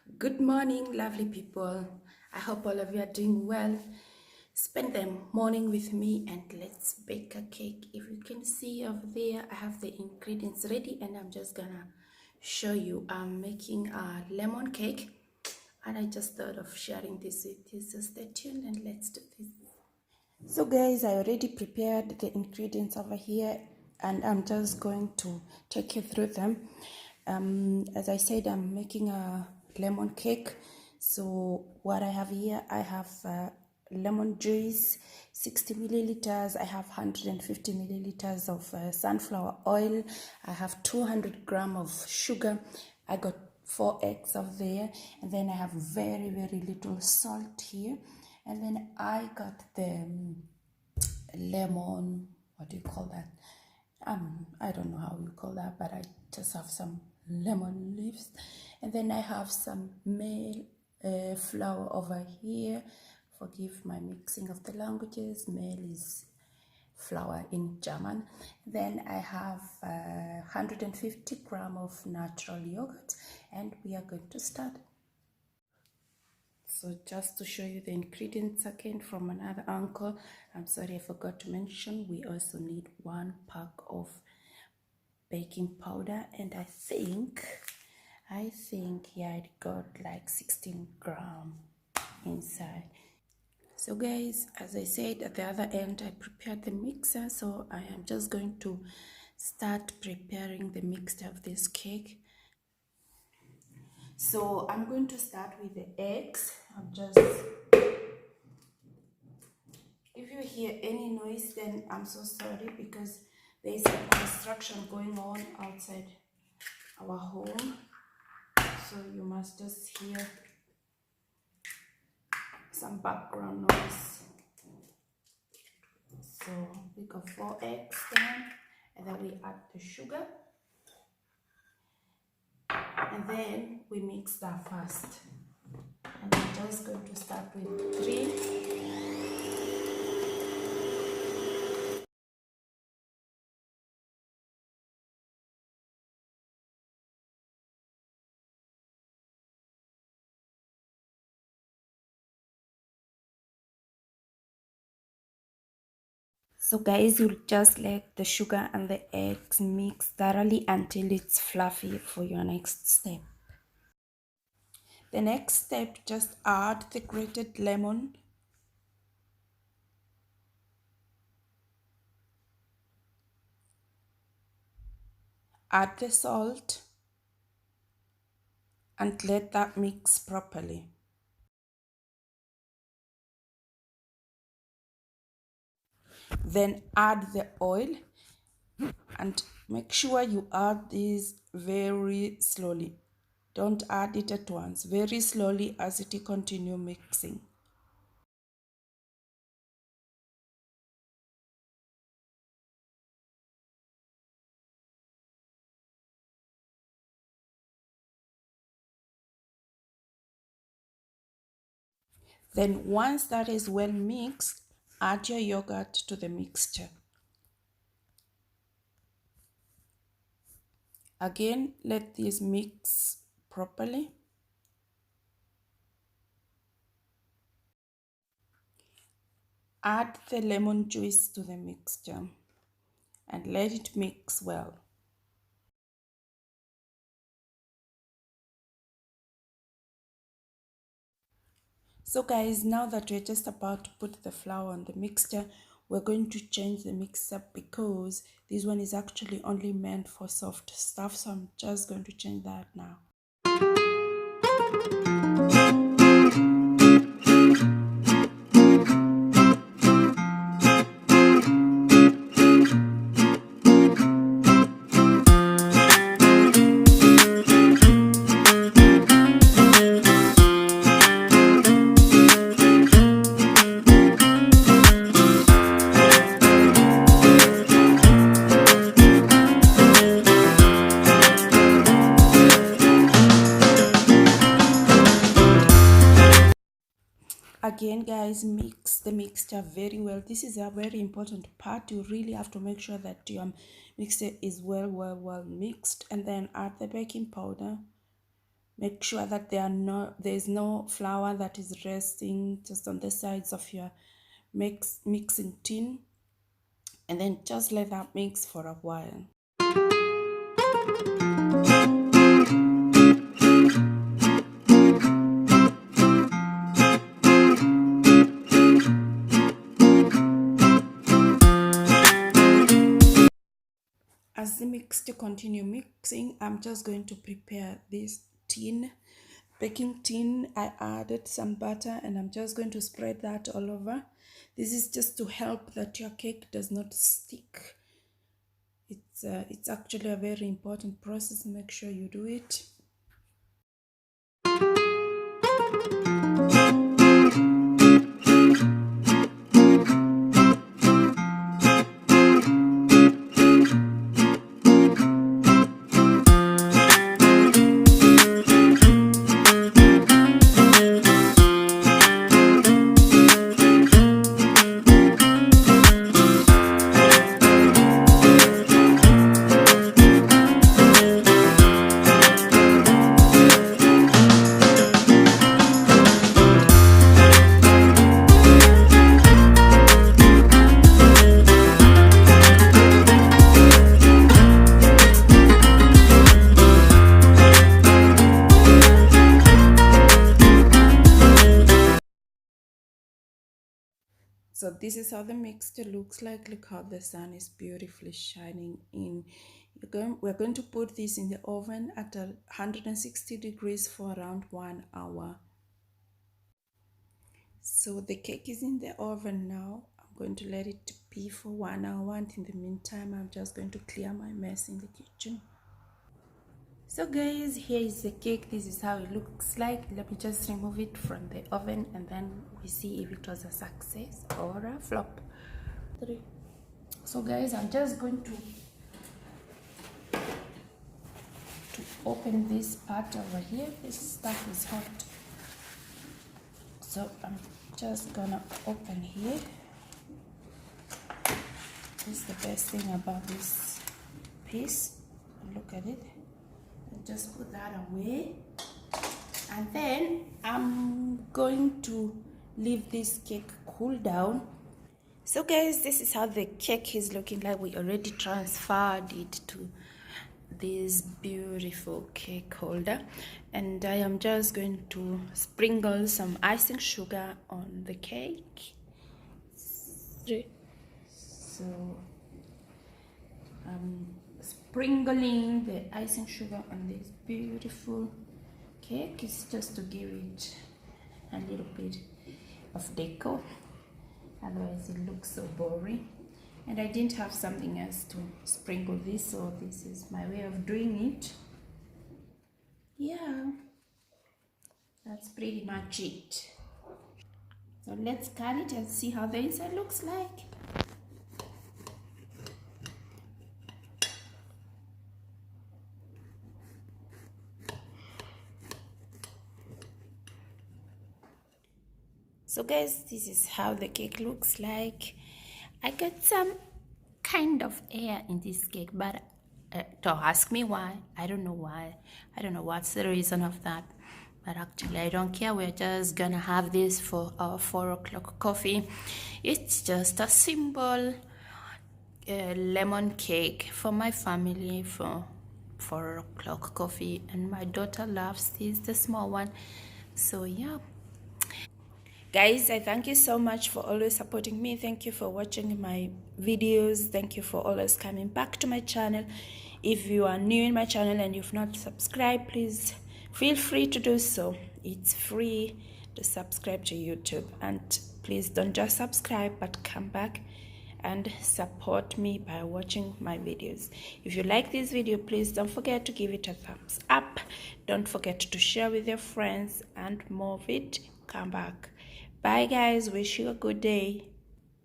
Good morning, lovely people. I hope all of you are doing well. Spend the morning with me and let's bake a cake. If you can see over there, I have the ingredients ready and I'm just gonna show you. I'm making a lemon cake and I just thought of sharing this with you. So stay tuned and let's do this. So guys, I already prepared the ingredients over here and I'm just going to take you through them. As I said, I'm making a lemon cake. So what I have here, I have lemon juice, 60 milliliters. I have 150 milliliters of sunflower oil. I have 200 grams of sugar. I got 4 eggs over there, and then I have very little salt here, and then I got the lemon, what do you call that? I don't know how you call that, but I just have some lemon leaves, and then I have some Mehl flour over here. Forgive my mixing of the languages. Mehl is flour in German. Then I have 150 grams of natural yogurt, and we are going to start. So just to show you the ingredients again from another angle, I'm sorry I forgot to mention, we also need 1 pack of baking powder, and I think yeah, it got like 16 grams inside. So guys, as I said, at the other end I prepared the mixer, so I am just going to start preparing the mixture of this cake. So I'm going to start with the eggs. If you hear any noise, then I'm so sorry because there is some construction going on outside our home, so you must just hear some background noise. So we got 4 eggs then, and then we add the sugar, and then we mix that first. And I'm just going to start with 3. So guys, you'll just let the sugar and the eggs mix thoroughly until it's fluffy for your next step. The next step, just add the grated lemon, add the salt, and let that mix properly. Then add the oil and make sure you add this very slowly. Don't add it at once, very slowly as it continue mixing. Then once that is well mixed, add your yogurt to the mixture. Again, let this mix properly. Add the lemon juice to the mixture and let it mix well. So guys, now that we're just about to put the flour on the mixture, we're going to change the mixer because this one is actually only meant for soft stuff. So I'm just going to change that now. Again guys, mix the mixture very well. This is a very important part. You really have to make sure that your mixture is well mixed, and then add the baking powder Make sure that there's no flour that is resting just on the sides of your mixing tin, and then just let that mix for a while. As the mixture continue mixing, I'm just going to prepare this baking tin. I added some butter and I'm just going to spread that all over. This is just to help that your cake does not stick. It's actually a very important process. Make sure you do it. So this is how the mixture looks like. Look how the sun is beautifully shining in. We're going to put this in the oven at 160 degrees for around 1 hour. So the cake is in the oven now. I'm going to let it be for 1 hour, and in the meantime I'm just going to clear my mess in the kitchen. So guys, here is the cake. This is how it looks like. Let me just remove it from the oven and then we see if it was a success or a flop. So guys, I'm just going to open this part over here. This stuff is hot, so I'm just gonna open here. This is the best thing about this piece. Look at it. Just put that away, and then I'm going to leave this cake cool down. So guys, this is how the cake is looking like. We already transferred it to this beautiful cake holder, and I am just going to sprinkle some icing sugar on the cake. So sprinkling the icing sugar on this beautiful cake is just to give it a little bit of decor, otherwise it looks so boring. And I didn't have something else to sprinkle this, so this is my way of doing it. Yeah, that's pretty much it. So let's cut it and see how the inside looks like. So guys, this is how the cake looks like. I got some kind of air in this cake, but don't ask me why. I don't know why. I don't know what's the reason of that. But actually, I don't care. We're just gonna have this for our 4 o'clock coffee. It's just a simple lemon cake for my family for 4 o'clock coffee. And my daughter loves this, the small one. So yeah. Guys, I thank you so much for always supporting me. Thank you for watching my videos. Thank you for always coming back to my channel. If you are new in my channel and you've not subscribed, please feel free to do so. It's free to subscribe to YouTube. And please don't just subscribe, but come back and support me by watching my videos. If you like this video, please don't forget to give it a thumbs up. Don't forget to share with your friends, and more of it. Come back. Bye guys, wish you a good day.